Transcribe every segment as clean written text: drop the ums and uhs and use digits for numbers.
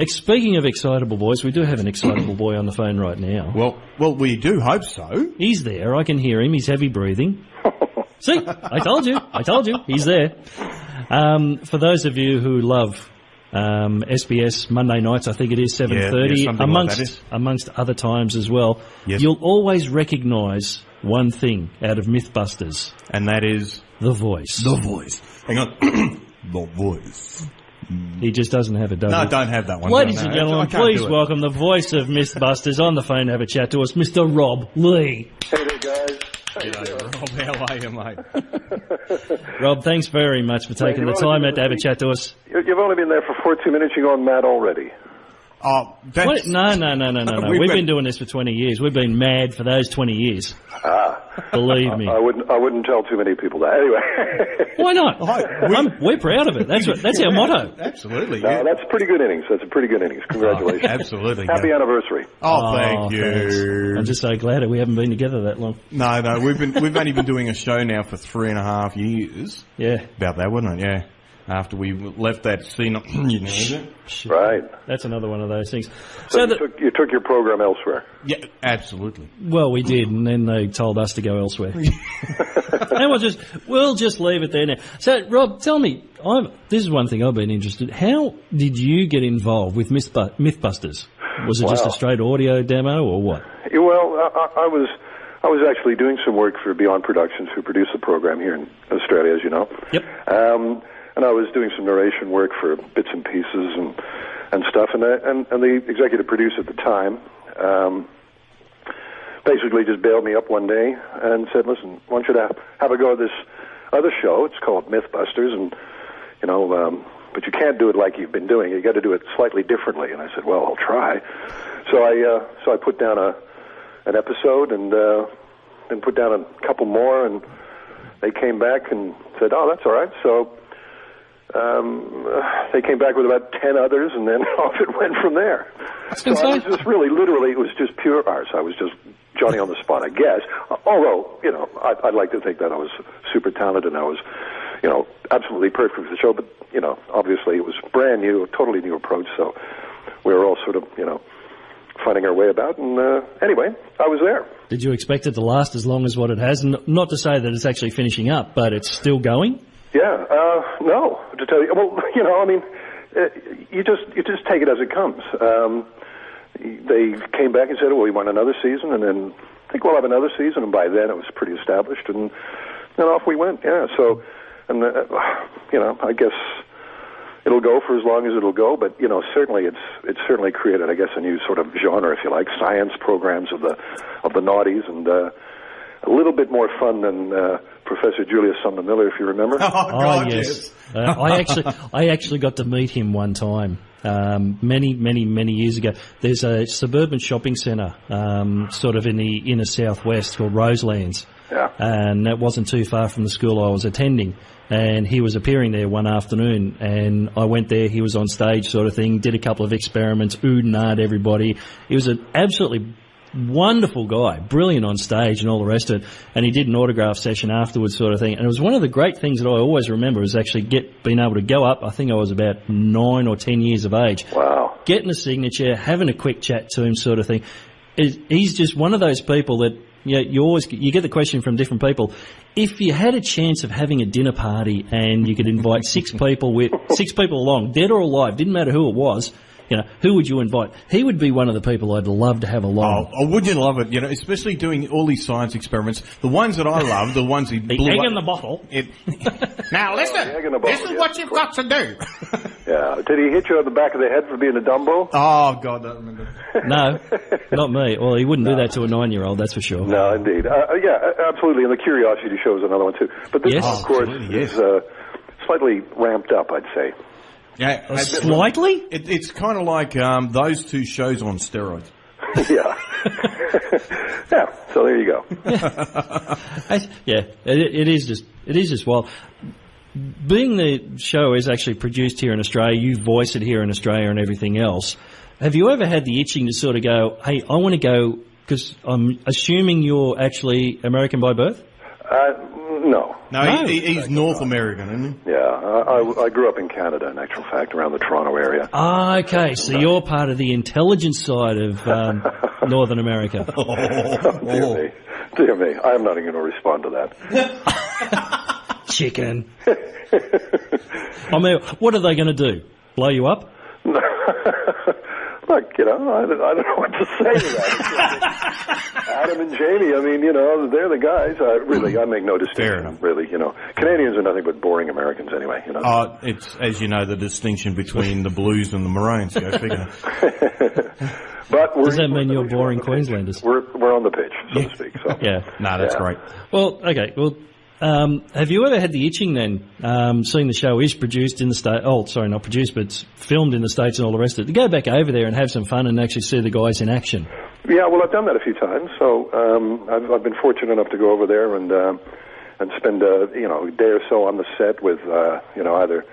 Speaking of excitable boys, we do have an excitable boy on the phone right now. Well, we do hope so. He's there. I can hear him. He's heavy breathing. See, I told you. He's there. For those of you who love SBS Monday nights, I think it is 7:30, amongst other times as well, you'll always recognise one thing out of Mythbusters. And that is? The voice. The voice. Hang on. The voice. He just doesn't have it, does he? No, I don't have that one. Ladies and gentlemen, please welcome the voice of Mythbusters on the phone to have a chat to us, Mr. Rob Lee. Hey there, guys. Rob, how are you, mate? Rob, thanks very much for taking the time out to have a chat to us. You've only been there for 14 minutes. You're going mad already. Oh, that's... No. We've been doing this for 20 years. We've been mad for those 20 years. Believe me. I wouldn't tell too many people that. Anyway. Why not? We're proud of it. That's our motto. Absolutely. No, that's a pretty good innings. That's a pretty good innings. Congratulations. Absolutely. Happy anniversary. Oh, thank you. Thanks. I'm just so glad that we haven't been together that long. No, we've only been doing a show now for 3.5 years. Yeah. About that, wasn't it? Yeah. After we left that scene, Right. That's another one of those things. So you took your program elsewhere. Yeah, absolutely. Well, we did, and then they told us to go elsewhere. And we'll just leave it there now. So, Rob, tell me, this is one thing I've been interested. How did you get involved with Mythbusters? Was it just a straight audio demo, or what? Yeah, well, I was actually doing some work for Beyond Productions, who produce the program here in Australia, as you know. Yep. And I was doing some narration work for bits and pieces and stuff. And the executive producer at the time basically just bailed me up one day and said, "Listen, I want you to have a go at this other show. It's called Mythbusters, and but you can't do it like you've been doing. You got to do it slightly differently." And I said, "Well, I'll try." So I put down an episode and then put down a couple more, and they came back and said, "Oh, that's all right." So they came back with about 10 others, and then off it went from there. So I was just literally, it was just pure arse. I was just Johnny on the spot, I guess. Although, I'd like to think that I was super talented and I was, absolutely perfect for the show. But, obviously it was brand new, a totally new approach. So we were all sort of, finding our way about. And anyway, I was there. Did you expect it to last as long as what it has? Not to say that it's actually finishing up, but it's still going? Yeah, no, to tell you. Well, you just take it as it comes. They came back and said, "Well, we want another season," and then I think we'll have another season. And by then, it was pretty established, and then off we went. Yeah. So, and I guess it'll go for as long as it'll go. But certainly it's certainly created, I guess, a new sort of genre, if you like, science programs of the noughties, and a little bit more fun than Professor Julius Sumner Miller, if you remember. Oh, God, yes. I actually got to meet him one time, many years ago. There's a suburban shopping centre, sort of in the inner southwest, called Roselands. Yeah. And that wasn't too far from the school I was attending. And he was appearing there one afternoon, and I went there. He was on stage, sort of thing. Did a couple of experiments, oohed and ahed everybody. He was an absolutely wonderful guy, brilliant on stage and all the rest of it, and he did an autograph session afterwards, sort of thing. And it was one of the great things that I always remember is actually being able to go up. I think I was about 9 or 10 years of age. Wow. Getting a signature, having a quick chat to him, sort of thing. He's just one of those people that you get the question from different people. If you had a chance of having a dinner party and you could invite 6 people along, dead or alive, didn't matter who it was. Who would you invite? He would be one of the people I'd love to have along. Oh, would you love it? Especially doing all these science experiments. The ones that I love, the ones he blew the egg up. in the bottle. Now listen, this is what you've got to do. Yeah. Did he hit you on the back of the head for being a Dumbo? Oh, God, I don't remember. No, not me. Well, he wouldn't do that to a 9-year-old, that's for sure. No, indeed. Yeah, absolutely. And the Curiosity Show is another one, too. But this, of course, is slightly ramped up, I'd say. Yeah, slightly? It's kind of like those two shows on steroids. Yeah. Yeah, so there you go. It is just wild. Being the show is actually produced here in Australia, you voice it here in Australia and everything else, have you ever had the itching to sort of go, hey, I want to go, because I'm assuming you're actually American by birth? No. No, he's North American, isn't he? Yeah, I grew up in Canada, in actual fact, around the Toronto area. Ah, okay, so you're part of the intelligence side of Northern America. Dear me, I'm not even going to respond to that. Chicken. I mean, what are they going to do? Blow you up? Look, I don't know what to say to that. Adam and Jamie, I mean, they're the guys. Really, I make no distinction. Really, Canadians are nothing but boring Americans anyway. It's, as you know, the distinction between the Blues and the Maroons. Go figure. But does that mean you're boring Queenslanders? We're on the pitch, so to speak. So. Yeah. No, that's great. Well, okay. Well, have you ever had the itching then, seeing the show is produced in the States, not produced, but it's filmed in the States and all the rest of it, to go back over there and have some fun and actually see the guys in action? Yeah, well, I've done that a few times. So I've been fortunate enough to go over there and spend a day or so on the set with either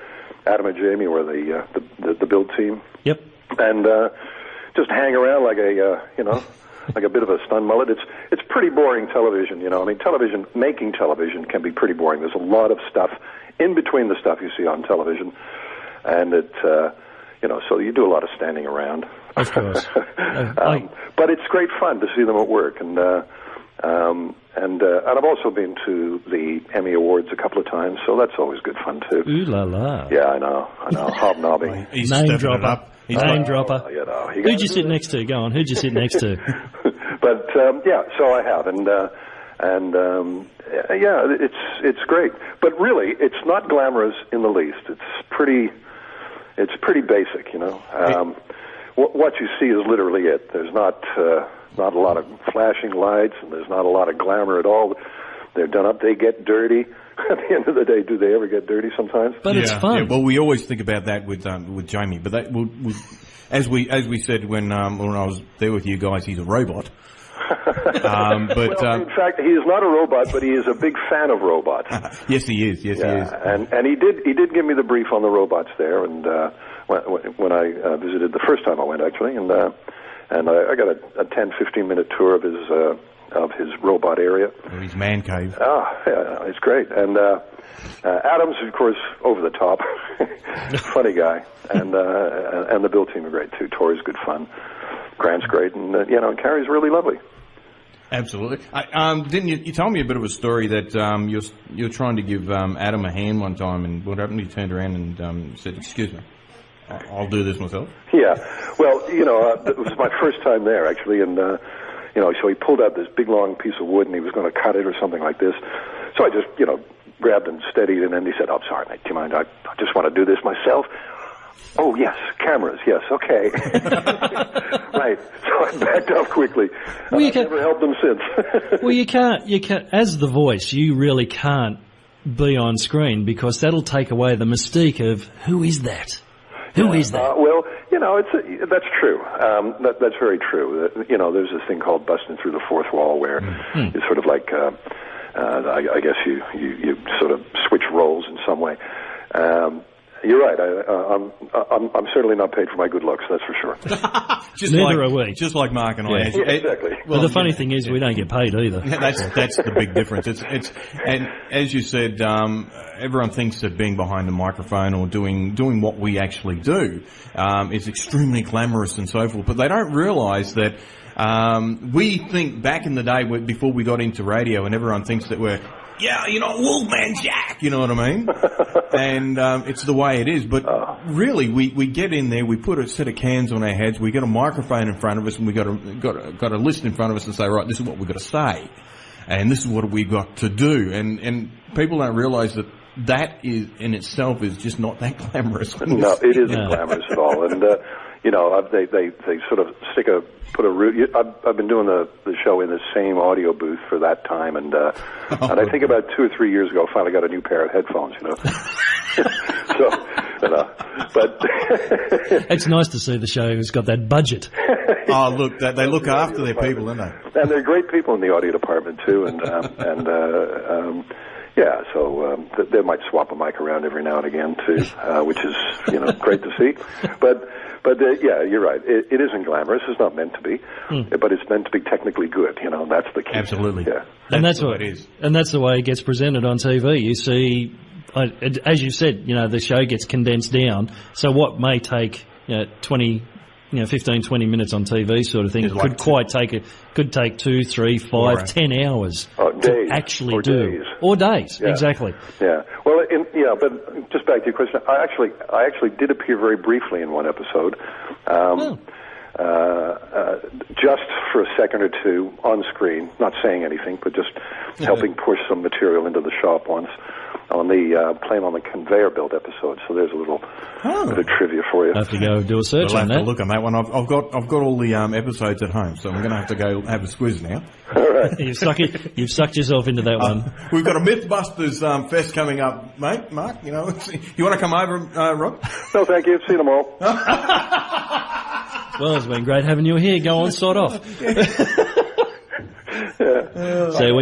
Adam and Jamie or the build team. Yep. And just hang around like like a bit of a stun mullet. It's pretty boring television, I mean, making television can be pretty boring. There's a lot of stuff in between the stuff you see on television, and so you do a lot of standing around. Of course. But it's great fun to see them at work, and I've also been to the Emmy Awards a couple of times, so that's always good fun too. Ooh la la. Yeah, I know, hobnobbing. He's Name dropper. Name dropper. Who'd you sit next to? Go on. Who'd you sit next to? But so I have, it's great. But really, it's not glamorous in the least. It's pretty basic, What you see is literally it. There's not a lot of flashing lights, and there's not a lot of glamour at all. They're done up. They get dirty. At the end of the day, do they ever get dirty sometimes? But it's fun. Yeah, well, we always think about that with Jamie. But as we said when I was there with you guys, he's a robot. In fact, he is not a robot, but he is a big fan of robots. Yes, he is. Yes, he is. And he did give me the brief on the robots there, and when I visited the first time I went, actually, and I got a 10-15 minute tour of his robot area. Or his man cave. Yeah, it's great. And Adam's, of course, over the top, funny guy, and the build team are great too. Tori's good fun, Grant's great, and and Carrie's really lovely. Absolutely. Didn't you tell me a bit of a story that you're trying to give Adam a hand one time, and what happened? He turned around and said, "Excuse me, I'll do this myself." Yeah. Well, it was my first time there actually, and so he pulled out this big long piece of wood and he was going to cut it or something like this. So I just grabbed and steadied, and then he said, "Oh, sorry, mate. Do you mind? I just want to do this myself." Oh, yes, cameras, yes, okay. Right, so I backed off quickly. I've never helped them since. Well, you can't, as the voice, you really can't be on screen because that'll take away the mystique of who is that? Who is that? Well, that's true. That's very true. There's this thing called busting through the fourth wall where it's sort of like, I guess you sort of switch roles in some way. You're right. I'm certainly not paid for my good looks. That's for sure. Neither are we. Just like Mark and I. Yeah, exactly. Well, the funny thing is, we don't get paid either. That's the big difference. And as you said, everyone thinks that being behind a microphone or doing what we actually do is extremely glamorous and so forth. But they don't realise that. We think back in the day before we got into radio, and everyone thinks that we're. Yeah, Wolfman Jack, you know what I mean? And it's the way it is. But really, we get in there, we put a set of cans on our heads, we get a microphone in front of us, and we got a list in front of us and say, right, this is what we've got to say, and this is what we've got to do. And people don't realise that is in itself is just not that glamorous. No, it isn't glamorous at all. And they sort of put a root. I've been doing the show in the same audio booth for that time, and I think about 2 or 3 years ago, finally got a new pair of headphones. But it's nice to see the show who's got that budget. Oh, look, they look after their people, don't they? And they're great people in the audio department too, so they might swap a mic around every now and again too, which is great to see. But But yeah, you're right. It isn't glamorous. It's not meant to be, but it's meant to be technically good. You know, that's the key. Absolutely. Yeah. And that's what it is. And that's the way it gets presented on TV. You see, as you said, you know, the show gets condensed down. So what may take 15, 20 minutes on TV sort of thing could take 2, 3, 5, 10 hours to actually do. Or days, yeah. Exactly. Yeah. Well, but just back to your question, I actually did appear very briefly in one episode. Just for a second or two on screen, not saying anything, but just helping push some material into the shop once on the Plane on the Conveyor Belt episode. So there's a little bit of trivia for you. I have to go do a search we'll on have that. To look on that one. I've got all the episodes at home, so I'm going to have to go have a squiz now. All right. You've sucked yourself into that one. We've got a Mythbusters fest coming up, mate. Mark, you know, you want to come over, Rob? No, thank you. Seen them all. Well, it's been great having you here. Go on, sort off. So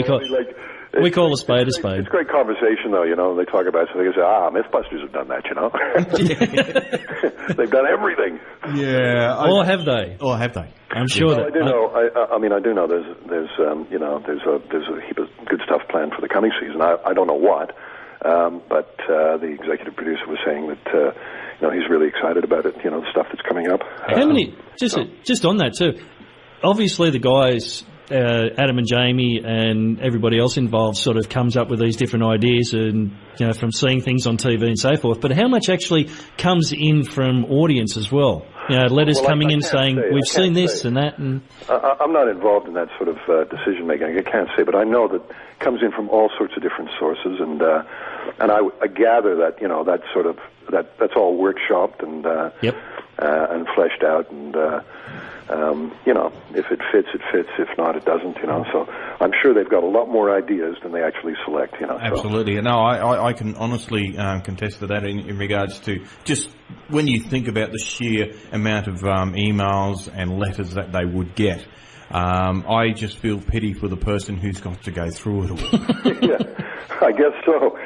we call a spade a spade. It's great conversation, though, you know. They talk about it, so they say, Mythbusters have done that, you know. They've done everything. Yeah. Or have they? I'm sure that. I do know. I do know. There's a heap of good stuff planned for the coming season. I don't know what, but the executive producer was saying that he's really excited about it. You know, the stuff that's coming up. How many? Just on that too. Obviously, the guys. Adam and Jamie and everybody else involved sort of comes up with these different ideas and, from seeing things on TV and so forth. But how much actually comes in from audience as well? Letters coming in saying, we've seen this and that. And I'm not involved in that sort of decision making. I can't say, but I know that it comes in from all sorts of different sources. And I gather that, that's all workshopped and fleshed out. And, if it fits, it fits. If not, it doesn't, So I'm sure they've got a lot more ideas than they actually select, Absolutely. So. No, I can honestly contest to that in regards to just when you think about the sheer amount of emails and letters that they would get. I just feel pity for the person who's got to go through it all. Yeah, I guess so.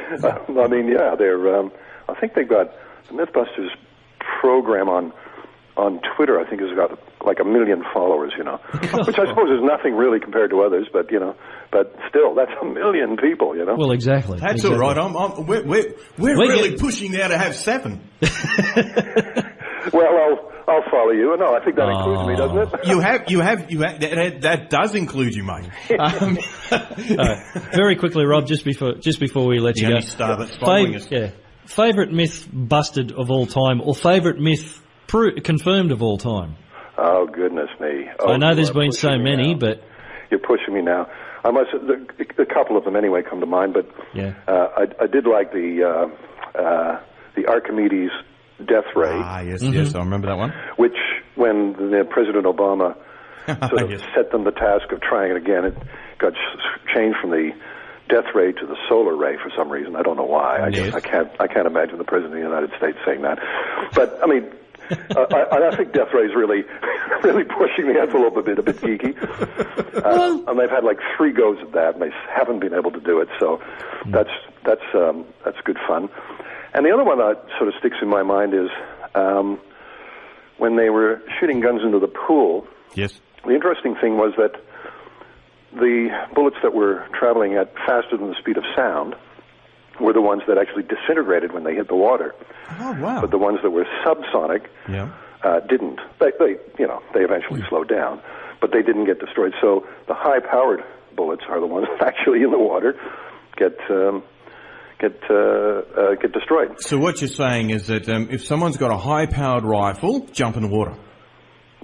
They're. I think they've got the Mythbusters program on Twitter. I think has got like 1 million followers, which I suppose is nothing really compared to others, but still, that's 1 million people, Well, exactly. That's all right. We're really pushing now to have 7. Well, I'll follow you. No, I think that includes me, doesn't it? You have. That does include you, mate. Very quickly, Rob, just before we let you go. Star that's following us. Yeah. Favourite myth busted of all time, or favourite myth confirmed of all time? Oh, goodness me. I know there's been so many, but... You're pushing me now. I must. A couple of them anyway come to mind, but yeah. I did like the Archimedes death ray. Yes, I remember that one. Which, when President Obama sort of set them the task of trying it again, it got changed from the death ray to the solar ray for some reason. I don't know why. I can't imagine the President of the United States saying that. But I mean, I think death ray's really pushing the envelope a bit geeky. And they've had like 3 goes at that, and they haven't been able to do it. So that's good fun. And the other one that sort of sticks in my mind is when they were shooting guns into the pool. Yes. The interesting thing was that the bullets that were traveling at faster than the speed of sound were the ones that actually disintegrated when they hit the water. Oh, wow. But the ones that were subsonic didn't. They eventually slowed down, but they didn't get destroyed. So the high-powered bullets are the ones that actually in the water get destroyed. So what you're saying is that if someone's got a high-powered rifle, jump in the water.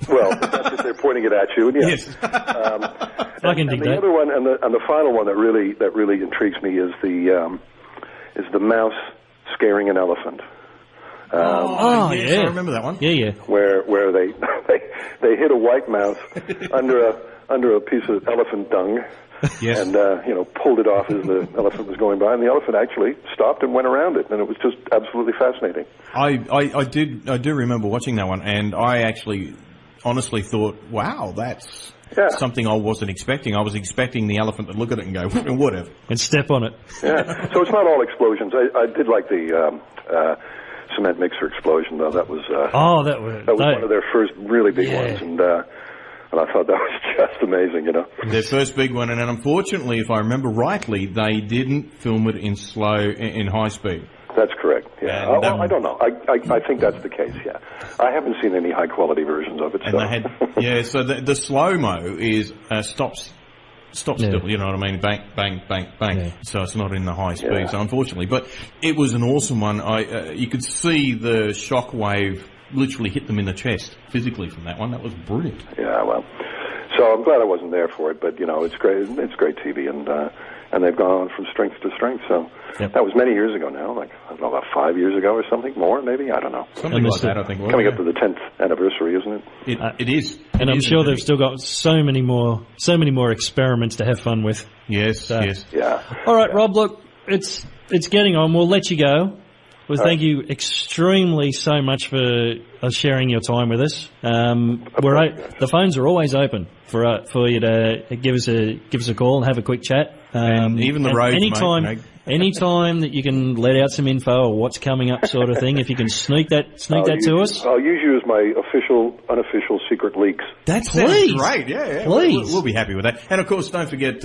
Well, that's if they're pointing it at you. And yes. I can dig that. The other one, and the final one that really intrigues me is the mouse scaring an elephant. Yes, I remember that one. Yeah. Where they hit a white mouse under a piece of elephant dung. Yes. And pulled it off as the elephant was going by, and the elephant actually stopped and went around it, and it was just absolutely fascinating. I do remember watching that one, and I actually honestly thought, wow, that's something I wasn't expecting. I was expecting the elephant to look at it and go, whatever. And step on it. Yeah. So it's not all explosions. I did like the cement mixer explosion, though. That was that was one of their first really big ones, and I thought that was just amazing, you know. Their first big one, and then unfortunately, if I remember rightly, they didn't film it in high speed. That's correct. Yeah. Well, I don't know. I think that's the case. Yeah. I haven't seen any high quality versions of it. And they had, so the slow mo is stops still. You know what I mean? Bang, bang, bang, bang. Yeah. So it's not in the high speeds, unfortunately. But it was an awesome one. You could see the shock wave literally hit them in the chest physically from that one. That was brilliant. Yeah. Well, so I'm glad I wasn't there for it. But you know, it's great. It's great TV, and they've gone on from strength to strength. So that was many years ago now, like, I don't know, about 5 years ago or something, more maybe, I don't know. Something like that, I think. Coming up to the 10th anniversary, isn't it? It is. And I'm sure they've still got so many more experiments to have fun with. Yes, yes. Yeah. All right, Rob, look, it's getting on. We'll let you go. Well, thank you extremely so much for sharing your time with us. The phones are always open for you to give us a call and have a quick chat. And even the roads, Anytime that you can let out some info or what's coming up, sort of thing. If you can sneak that to us, I'll use you as my unofficial secret leaks. That sounds great. Yeah. Please, we'll be happy with that. And of course, don't forget,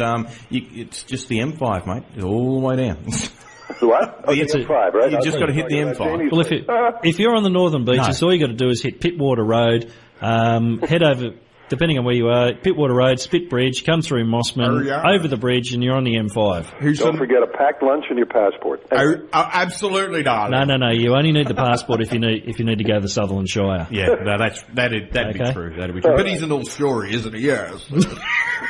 it's just the M5, mate, all the way down. What? Oh, the M5, right? You just got to hit the M5. Well, if you're on the northern beaches, all you got to do is hit Pittwater Road, head over, depending on where you are, Pittwater Road, Spit Bridge, come through Mossman, over the bridge, and you're on the M5. Don't forget a packed lunch and your passport. Absolutely, darling. No. You only need the passport if you need to go to the Sutherland Shire. Yeah, no, that'd be true. That'd be true. But he's an old story, isn't he? Yes.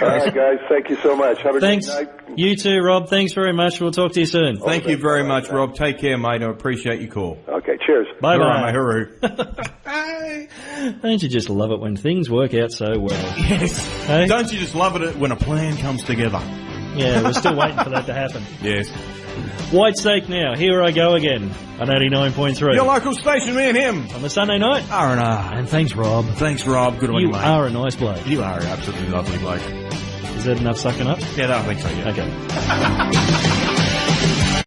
All right, guys. Thank you so much. Have a good night. You too, Rob. Thanks very much. We'll talk to you soon. Thank you very much, Rob. Take care, mate. I appreciate your call. Okay. Cheers. Bye-bye. Hooroo. Don't you just love it when things work out so well? Yes. Hey? Don't you just love it when a plan comes together? Yeah, we're still waiting for that to happen. Yes. White Steak now. Here I go again on 89.3. Your local station, me and him. On the Sunday night. R&R. And thanks, Rob. Thanks, Rob. Good on you, mate. You are a nice bloke. You are an absolutely lovely bloke. Is that enough sucking up? Yeah, I think so, yeah. Okay.